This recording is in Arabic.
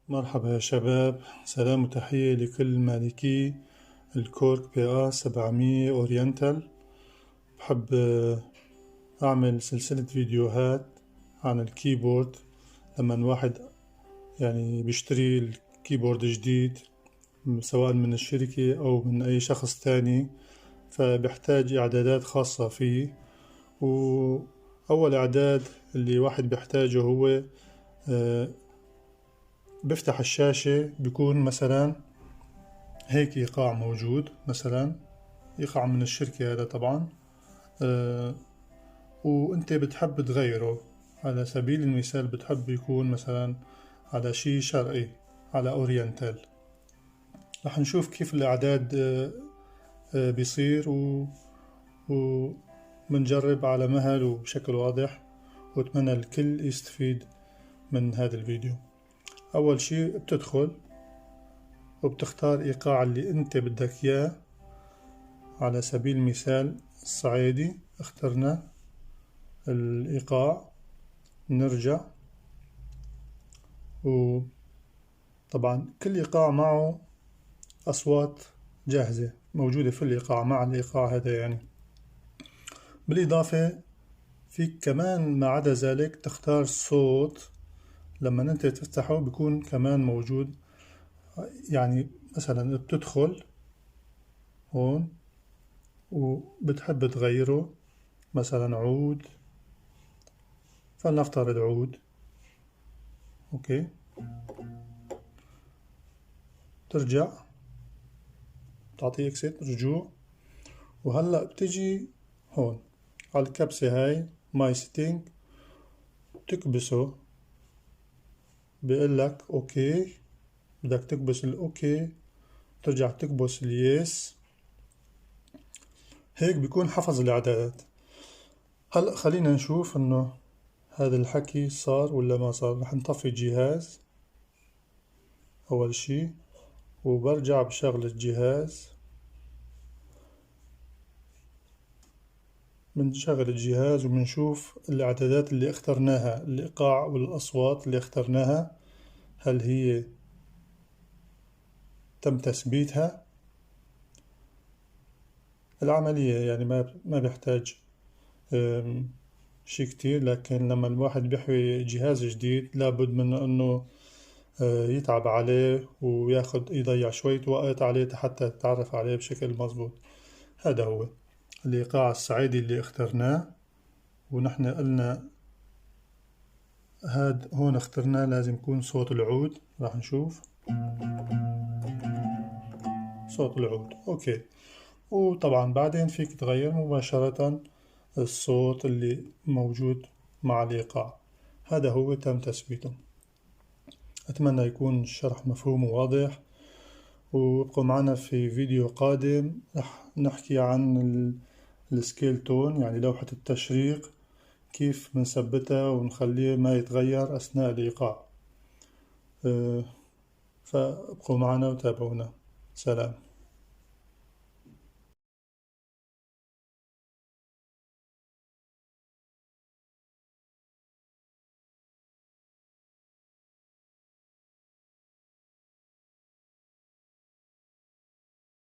مرحبا يا شباب، سلام وتحية لكل مالكي الكورك PA 700 أورينتال. بحب أعمل سلسلة فيديوهات عن الكيبورد. لما الواحد بيشتري الكيبورد جديد سواء من الشركة أو من أي شخص تاني، فبيحتاج إعدادات خاصة فيه. وأول إعداد اللي واحد بيحتاجه هو بفتح الشاشة بيكون مثلا هيك إيقاع موجود، مثلا إيقاع من الشركة هذا طبعا، وانت بتحب تغيره. على سبيل المثال بتحب يكون مثلا على شي شرقي، على أورينتال. رح نشوف كيف الإعداد بيصير ومنجرب على مهل وبشكل واضح، وأتمنى الكل يستفيد من هذا الفيديو. أول شي بتدخل وبتختار إيقاع اللي انت بدك إياه. على سبيل المثال الصعيدي، اخترنا الإيقاع. نرجع، وطبعا كل إيقاع معه أصوات جاهزة موجودة في الإيقاع مع الإيقاع هذا. بالإضافة فيك كمان ما عدا ذلك تختار صوت لما انت تفتحه بيكون كمان موجود. مثلا بتدخل هون وبتحب تغيره، مثلا عود، فلنفترض عود. اوكي، ترجع تعطي اكسيت رجوع، وهلأ بتجي هون على الكبسة هاي ماي سيتينج، تكبسه بيقلك اوكي. بدك تكبس الاوكي، ترجع تكبس اليس. هيك بيكون حفظ الاعدادات. هلأ خلينا نشوف انه هذا الحكي صار ولا ما صار. رح نطفي الجهاز اول شي، وبرجع بشغل الجهاز. بنشغل الجهاز وبنشوف الاعدادات اللي اخترناها، الايقاع والاصوات اللي اخترناها، هل هي تم تثبيتها. العملية ما بيحتاج شي كتير، لكن لما الواحد بيحوي جهاز جديد لابد من انه يتعب عليه وياخد يضيع شوية وقت عليه حتى يتعرف عليه بشكل مظبوط. هذا هو الإيقاع الصعيدي اللي اخترناه. ونحن قلنا هاد هون اخترناه لازم يكون صوت العود. راح نشوف صوت العود. اوكي، وطبعا بعدين فيك تغير مباشرة الصوت اللي موجود مع الإيقاع. هذا هو تم تثبيته. أتمنى يكون الشرح مفهوم وواضح، وابقوا معنا في فيديو قادم. رح نحكي عن السكيل تون، يعني لوحة التشريق، كيف بنثبتها ونخليه ما يتغير أثناء الإيقاع. فابقوا معنا وتابعونا. سلام.